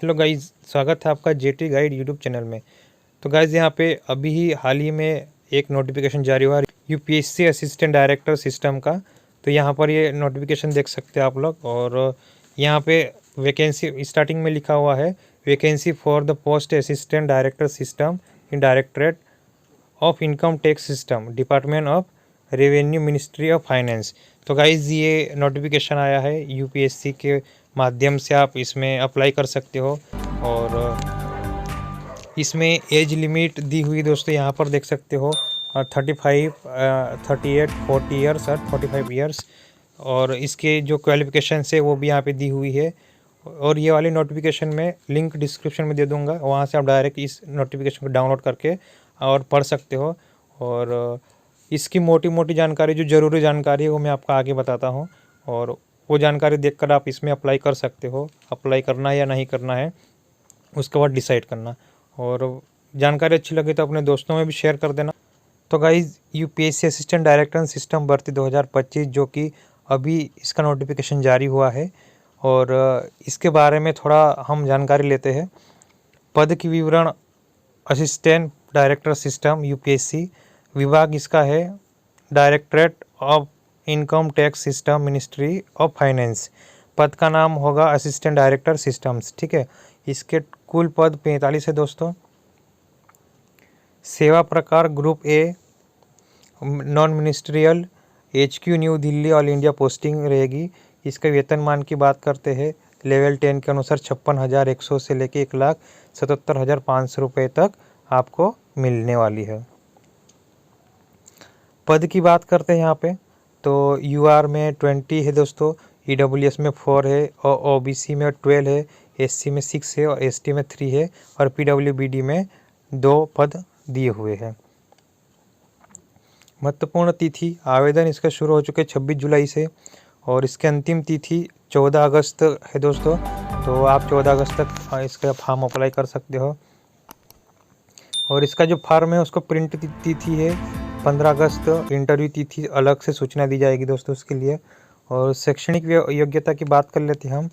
Hello guys, स्वागत है आपका जेटी गाइड यूट्यूब चैनल में। तो गाइज यहाँ पे अभी ही हाल ही में एक नोटिफिकेशन जारी हुआ यूपीएससी असिस्टेंट डायरेक्टर सिस्टम का। तो यहाँ पर ये नोटिफिकेशन देख सकते हैं आप लोग। और यहाँ पे वैकेंसी स्टार्टिंग में लिखा हुआ है, vacancy for the post assistant director system in directorate of income tax system, department of revenue, ministry of finance. तो गाइज ये नोटिफिकेशन आया है यूपीएससी के माध्यम से, आप इसमें अप्लाई कर सकते हो। और इसमें एज लिमिट दी हुई दोस्तों यहाँ पर देख सकते हो, 35, 38, 40 ईयर्स और 45 ईयर्स। और इसके जो क्वालिफिकेशन है वो भी यहाँ पे दी हुई है। और ये वाली नोटिफिकेशन में लिंक डिस्क्रिप्शन में दे दूँगा, वहाँ से आप डायरेक्ट इस नोटिफिकेशन को डाउनलोड करके और पढ़ सकते हो। और इसकी मोटी मोटी जानकारी, जो ज़रूरी जानकारी है वो मैं आपको आगे बताता हूँ। और वो जानकारी देखकर आप इसमें अप्लाई कर सकते हो। अप्लाई करना है या नहीं करना है उसके बाद डिसाइड करना। और जानकारी अच्छी लगे तो अपने दोस्तों में भी शेयर कर देना। तो guys UPSC assistant director system भर्ती 2025, जो कि अभी इसका नोटिफिकेशन जारी हुआ है। और इसके बारे में थोड़ा हम जानकारी लेते हैं। पद की विवरण, असिस्टेंट डायरेक्टर सिस्टम यूपीएससी, विभाग इसका है directorate of income tax system, ministry of finance. पद का नाम होगा असिस्टेंट डायरेक्टर सिस्टम्स, ठीक है। इसके कुल पद 45 है दोस्तों। सेवा प्रकार group A, non ministerial, HQ new Delhi, all India posting रहेगी। इसके वेतनमान की बात करते हैं, लेवल 10 के अनुसार 56,100 से लेके 1,77,500 रुपये तक आपको मिलने वाली है। पद की बात करते हैं यहाँ पे, तो UR में 20 है दोस्तों, EWS में 4 है, और OBC में 12 है, SC में 6 है, और ST में 3 है, और PWBD में 2 पद दिए हुए हैं। महत्वपूर्ण तिथि, आवेदन इसका शुरू हो चुके 26 जुलाई से, और इसकी अंतिम तिथि 14 अगस्त है दोस्तों। तो आप 14 अगस्त तक इसका फॉर्म अप्लाई कर सकते हो। और इसका जो फॉर्म है उसको प्रिंट तिथि है 15 अगस्त। इंटरव्यू तिथि अलग से सूचना दी जाएगी दोस्तों उसके लिए। और शैक्षणिक योग्यता की बात कर लेते हैं हम।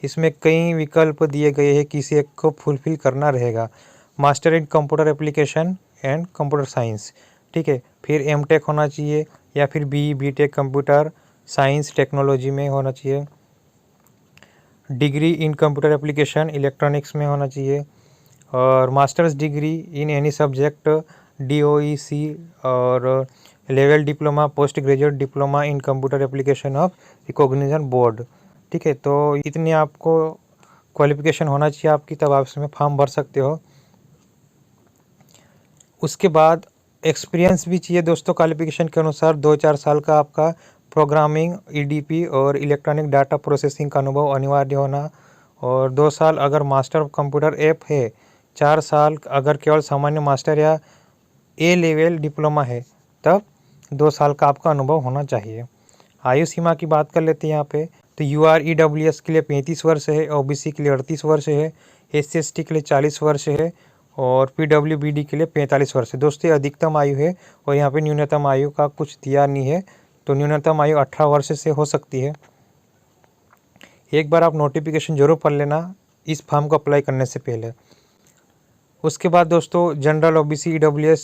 इसमें कई विकल्प दिए गए हैं, किसी एक को फुलफिल करना रहेगा। Master in computer application and computer science, ठीक है। फिर MTech होना चाहिए, या फिर BE BTech computer science technology में होना चाहिए। Degree in computer application electronics में होना चाहिए। और masters degree in any subject DOEC, और level diploma, post graduate diploma in computer application of recognition board, ठीक है। तो इतनी आपको क्वालिफिकेशन होना चाहिए आपकी, तब आप इसमें फॉर्म भर सकते हो। उसके बाद एक्सपीरियंस भी चाहिए दोस्तों क्वालिफिकेशन के अनुसार। 2-4 साल का आपका प्रोग्रामिंग, EDP और इलेक्ट्रॉनिक डाटा प्रोसेसिंग का अनुभव अनिवार्य होना। और 2 साल अगर मास्टर कंप्यूटर ऐप है, 4 साल अगर केवल सामान्य मास्टर या A लेवल डिप्लोमा है, तब 2 साल का आपका अनुभव होना चाहिए। आयु सीमा की बात कर लेते हैं यहाँ पे, तो UR EWS के लिए 35 वर्ष है, OBC के लिए 38 वर्ष है, SC/ST के लिए 40 वर्ष है, और PWBD के लिए 45 वर्ष है। दोस्तों अधिकतम आयु है, और यहाँ पे न्यूनतम आयु का कुछ दिया नहीं है। तो न्यूनतम आयु 18 वर्ष से हो सकती है। एक बार आप नोटिफिकेशन जरूर पढ़ लेना इस फॉर्म को अप्लाई करने से पहले। उसके बाद दोस्तों जनरल, OBC, EWS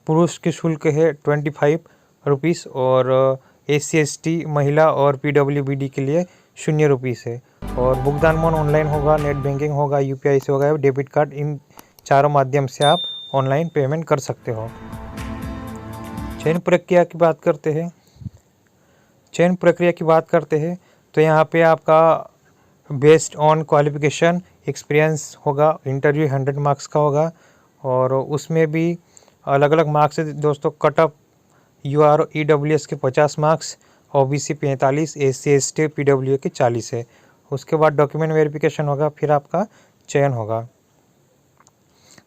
पुरुष की शुल्क है 25 रुपीज़, और SC/ST महिला और PWBD के लिए 0 रुपीज़ है। और भुगतान मोड ऑनलाइन होगा, नेट बैंकिंग होगा, UPI से होगा, डेबिट कार्ड, इन चारों माध्यम से आप ऑनलाइन पेमेंट कर सकते हो। चयन प्रक्रिया की बात करते हैं। तो यहाँ पे आपका बेस्ड ऑन क्वालिफिकेशन एक्सपीरियंस होगा। इंटरव्यू 100 मार्क्स का होगा, और उसमें भी अलग अलग मार्क्स है दोस्तों। कट ऑफ UR EWS के 50 मार्क्स, OBC 45, SC/ST PWA के 40 है। उसके बाद डॉक्यूमेंट वेरिफिकेशन होगा, फिर आपका चयन होगा।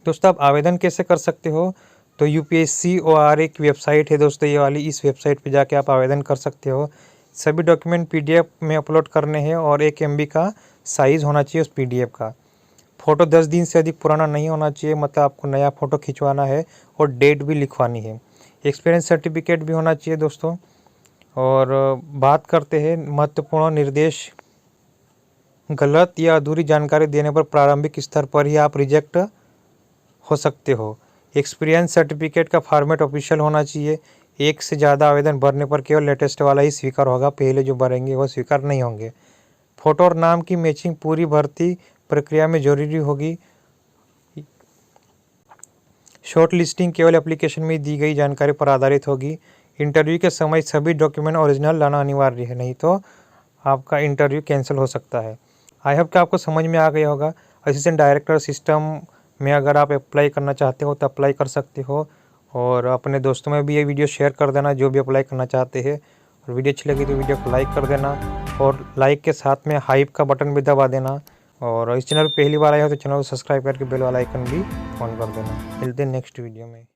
दोस्तों आप आवेदन कैसे कर सकते हो, तो UPSC ORA की वेबसाइट है दोस्तों ये वाली, इस वेबसाइट पे जाके आप आवेदन कर सकते हो। सभी डॉक्यूमेंट PDF में अपलोड करने हैं, और 1 MB का साइज़ होना चाहिए उस PDF का। फ़ोटो 10 दिन से अधिक पुराना नहीं होना चाहिए, मतलब आपको नया फ़ोटो खिंचवाना है, और डेट भी लिखवानी है। एक्सपीरियंस सर्टिफिकेट भी होना चाहिए दोस्तों। और बात करते हैं महत्वपूर्ण निर्देश गलत या अधूरी जानकारी देने पर प्रारंभिक स्तर पर ही आप रिजेक्ट हो सकते हो। एक्सपीरियंस सर्टिफिकेट का फॉर्मेट ऑफिशियल होना चाहिए। एक से ज़्यादा आवेदन भरने पर केवल लेटेस्ट वाला ही स्वीकार होगा, पहले जो भरेंगे वो स्वीकार नहीं होंगे। फ़ोटो और नाम की मैचिंग पूरी भर्ती प्रक्रिया में जरूरी होगी। शॉर्ट लिस्टिंग केवल एप्लीकेशन में दी गई जानकारी पर आधारित होगी। इंटरव्यू के समय सभी डॉक्यूमेंट ओरिजिनल लाना अनिवार्य है, नहीं तो आपका इंटरव्यू कैंसिल हो सकता है। आई होप कि आपको समझ में आ गया होगा। असिस्टेंट डायरेक्टर सिस्टम में अगर आप अप्लाई करना चाहते हो तो अप्लाई कर सकते हो, और अपने दोस्तों में भी ये वीडियो शेयर कर देना जो भी अप्लाई करना चाहते हैं। और वीडियो अच्छी लगी तो वीडियो को लाइक कर देना, और लाइक के साथ में हाइप का बटन भी दबा देना। और इस चैनल पर पहली बार आए हो तो चैनल को सब्सक्राइब करके बेल वाला आइकन भी ऑन कर देना। मिलते हैं नेक्स्ट वीडियो में।